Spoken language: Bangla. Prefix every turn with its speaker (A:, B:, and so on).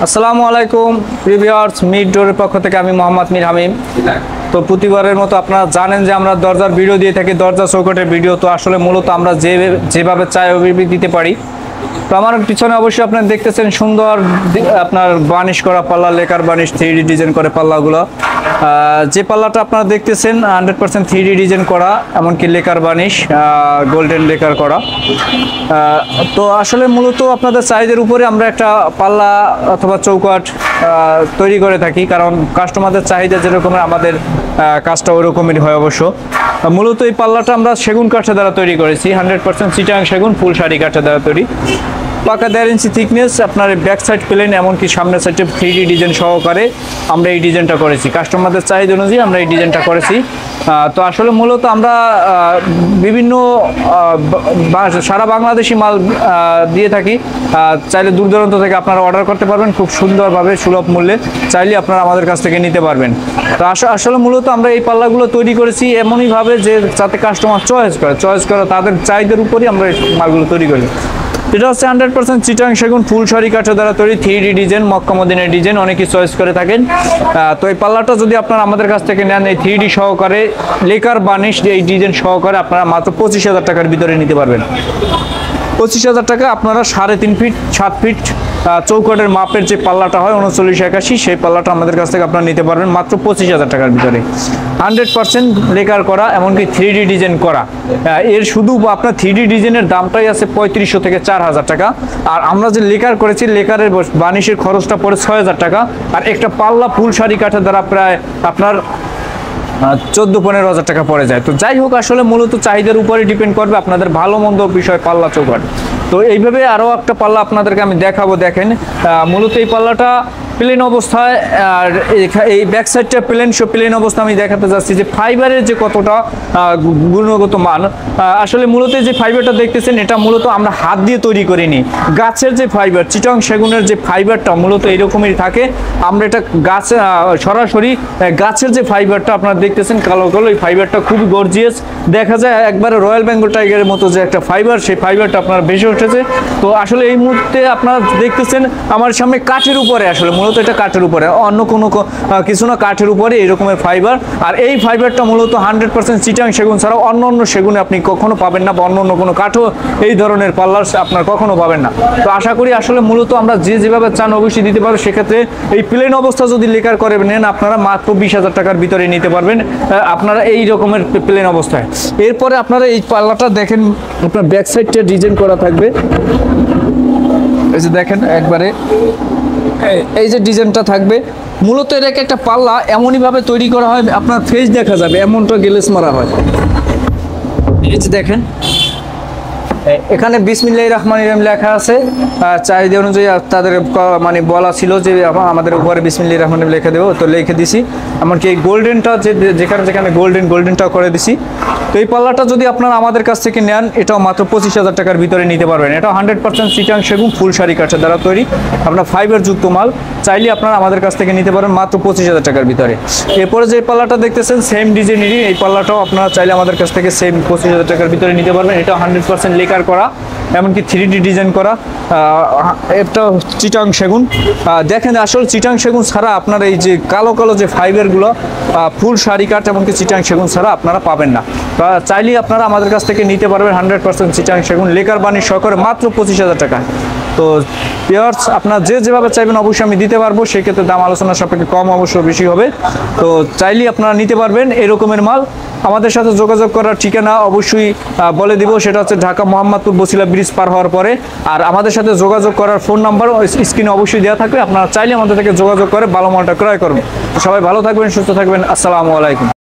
A: আসসালামু আলাইকুম ভিউয়ার্স, মিড ডোরের পক্ষ থেকে আমি মোহাম্মদ মীর হামিম। তো প্রতিবারের মতো আপনারা জানেন যে আমরা দরজার ভিডিও দিয়ে থাকি, দরজা চৌকাঠের ভিডিও। তো আসলে মূলত আমরা যেভাবে চাই ওইভাবে দিতে পারি। তো আমার পিছনে অবশ্যই আপনারা দেখতেছেন সুন্দর আপনার বার্নিশ করা পাল্লা, লেকার বার্নিশ 3D ডিজাইন করে পাল্লাগুলো। যে পাল্লাটা আপনারা দেখতেছেন 100% 3D ডিজাইন করা, এমনকি লেকার বার্নিশ গোল্ডেন লেকার করা। তো আসলে মূলত আপনাদের চাহিদার উপরে আমরা একটা পাল্লা অথবা চৌকাঠ তৈরি করে থাকি, কারণ কাস্টমারদের চাহিদা যেরকম আমাদের কাজটা ওরকমেরই হয়। অবশ্য মূলত এই পাল্লাটা আমরা সেগুন কাঠের দ্বারা তৈরি করেছি, 100% চিটাং সেগুন ফুল শাড়ি কাঠের দ্বারা তৈরি। পাকা 1.5 ইঞ্চি থিকনেস, আপনার ব্যাক সাইড প্লেন, এমনকি সামনের সাইডে 3D ডিজাইন সহকারে আমরা এই ডিজাইনটা করেছি। কাস্টমারদের চাহিদা অনুযায়ী আমরা এই ডিজাইনটা করেছি। তো আসলে মূলত আমরা বিভিন্ন সারা বাংলাদেশি মাল দিয়ে থাকি। চাইলে দূর দূরান্ত থেকে আপনারা অর্ডার করতে পারবেন খুব সুন্দরভাবে, সুলভ মূল্যে চাইলে আপনারা আমাদের কাছ থেকে নিতে পারবেন। তো আসলে মূলত আমরা এই পাল্লাগুলো তৈরি করেছি এমনইভাবে যে যাতে কাস্টমার চয়েস করে তাদের চাহিদার উপরই আমরা এই মালগুলো তৈরি করি। এটা হচ্ছে 100% চিটাং সেগুন ফুল শাড়ি কাঠের দ্বারা তৈরি 3D ডিজাইন, মক্কা মদিনার ডিজাইন, অনেকেই চয়েস করে থাকেন। তো এই পাল্লাটা যদি আপনারা আমাদের কাছ থেকে নেন, এই 3D সহকারে লেকার বার্নিশ এই ডিজাইন সহকারে আপনারা মাত্র 25,000 টাকার ভিতরে নিতে পারবেন। 25,000 টাকা আপনারা 3.5 ফিট 7 ফিট চৌকাঠের মাপের যে পাল্লাটা হয় 3981, সেই পাল্লাটা আমাদের কাছ থেকে আপনারা নিতে পারবেন মাত্র 25,000 টাকার ভিতরে। 100% লেকার করা, এমনকি 3D ডিজাইন করা। এর শুধু আপনার 3D ডিজাইনের দামটাই আছে 3500 থেকে 4000 টাকা। আর আমরা যে লেকার করেছি, লেকারের বার্নিশের খরচটা পড়ে 6000 টাকা। আর একটা পাল্লা ফুল শাড়ি কাঠের দ্বারা প্রায় আপনার 14-15,000 টাকা পড়ে যায়। তো যাই হোক, আসলে মূলত চাহিদার উপরে ডিপেন্ড করবে আপনাদের ভালো মন্দ বিষয় পাল্লা চৌকাঠ। তো এইভাবে আরও একটা পাল্লা আপনাদেরকে আমি দেখাবো। দেখেন, মূলত এই পাল্লাটা প্লেন অবস্থায়, আর এই ব্যাক সাইডটা প্লেন অবস্থা আমি দেখাতে যাচ্ছি যে ফাইবারের যে কতটা গুণগত মান। আসলে মূলত যে ফাইবারটা দেখতেছেন এটা মূলত আমরা হাত দিয়ে তৈরি করিনি। গাছের যে ফাইবার, চিটাং সেগুনের যে ফাইবারটা মূলত এরকমই থাকে। আমরা এটা সরাসরি গাছের যে ফাইবারটা আপনারা দেখতেছেন কালো কালো, এই ফাইবারটা খুবই গর্জিয়াস দেখা যায়, একবারে রয়্যাল বেঙ্গল টাইগারের মতো যে একটা ফাইবার, সেই ফাইবারটা আপনারা বেশি উঠেছে। তো আসলে এই মুহূর্তে আপনারা দেখতেছেন আমার সামনে কাঠের উপরে, আসলে মূলত এটা কাঠের উপরে, অন্য কোনো কিছু না, কাঠের উপরে এইরকমের ফাইবার। আর এই ফাইবারটা মূলত 100% চিটাং সেগুন ছাড়াও অন্য সেগুনে আপনি কখনো পাবেন না, বা অন্য কোনো কাঠও এই ধরনের পাল্লার আপনার কখনো পাবেন না। তো আশা করি আসলে মূলত আমরা যেভাবে চান অবশ্যই দিতে পারবো। সেক্ষেত্রে এই প্লেন অবস্থা যদি লেকার করে নেন আপনারা মাত্র 20,000 টাকার ভিতরে নিতে পারবেন আপনারা এই রকমের প্লেন অবস্থায়। এরপরে আপনারা এই পাল্লাটা দেখেন, আপনার ব্যাক সাইডটা ডিজাইন করা থাকবে। এই যে দেখেন একবারে এই যে ডিজাইনটা থাকবে, মূলত এটাকে একটা পাল্লা এমনইভাবে তৈরি করা হয় আপনার ফেস দেখা যাবে এমনটা গ্লেজ মারা হয়। এই যে দেখেন এখানে বিসমিল্লাহির রহমানির রহিম লেখা আছে। চাহিদা অনুযায়ী তাদের মানে বলা ছিল যে আমাদের উপরে বিসমিল্লাহির রহমানির রহিম লিখে দেবো, তো লিখে দিছি। এমনকি এই গোল্ডেনটা যেখানে গোল্ডেনটাও করে দিছি। তো এই পাল্লাটা যদি আপনারা আমাদের কাছ থেকে নেন, এটাও মাত্র 25,000 টাকার ভিতরে নিতে পারবেন। এটা 100% চিটাং সেগুন ফুল শাড়ি কাঠের দ্বারা তৈরি, আপনার ফাইবার যুক্ত মাল। চাইলে আপনারা আমাদের কাছ থেকে নিতে পারেন মাত্র 25,000 টাকার ভিতরে। এরপরে যে পাল্লাটা দেখতেছেন সেম ডিজাইনেরই, এই পাল্লাটাও আপনারা চাইলে আমাদের কাছ থেকে সেম 25,000 টাকার ভিতরে নিতে পারবেন। এটা 100% লেকার করা, এমনকি 3D ডিজাইন করা। এটা চিটাং সেগুন। দেখেন আসলে চিটাং সেগুন ছাড়া আপনার এই যে কালো কালো যে ফাইবারগুলো ফুল শাড়ি কাঠ, এমনকি চিটাং সেগুন ছাড়া আপনারা পাবেন না। চাইলেই আপনারা আমাদের কাছ থেকে নিতে পারবেন 100% চিটাং সেগুন লেকার বার্নিশ সহকারে মাত্র 25,000 টাকা। তো ভিউয়ার্স, আপনারা যেভাবে চাইবেন অবশ্যই আমি দিতে পারবো। সেক্ষেত্রে দাম আলোচনা সাপেক্ষে কম অবশ্য বেশি হবে। তো চাইলেই আপনারা নিতে পারবেন এরকমের মাল। আমাদের সাথে যোগাযোগ করার ঠিকানা অবশ্যই বলে দিব, সেটা হচ্ছে ঢাকা মোহাম্মদপুর বছিলা ব্রিজ পার হওয়ার পরে। আর আমাদের সাথে যোগাযোগ করার ফোন নাম্বার স্ক্রিনে অবশ্যই দেওয়া থাকবে, আপনারা চাইলে আমাদের থেকে যোগাযোগ করে ভালো মালটা ক্রয় করবেন। সবাই ভালো থাকবেন, সুস্থ থাকবেন। আসসালামু আলাইকুম।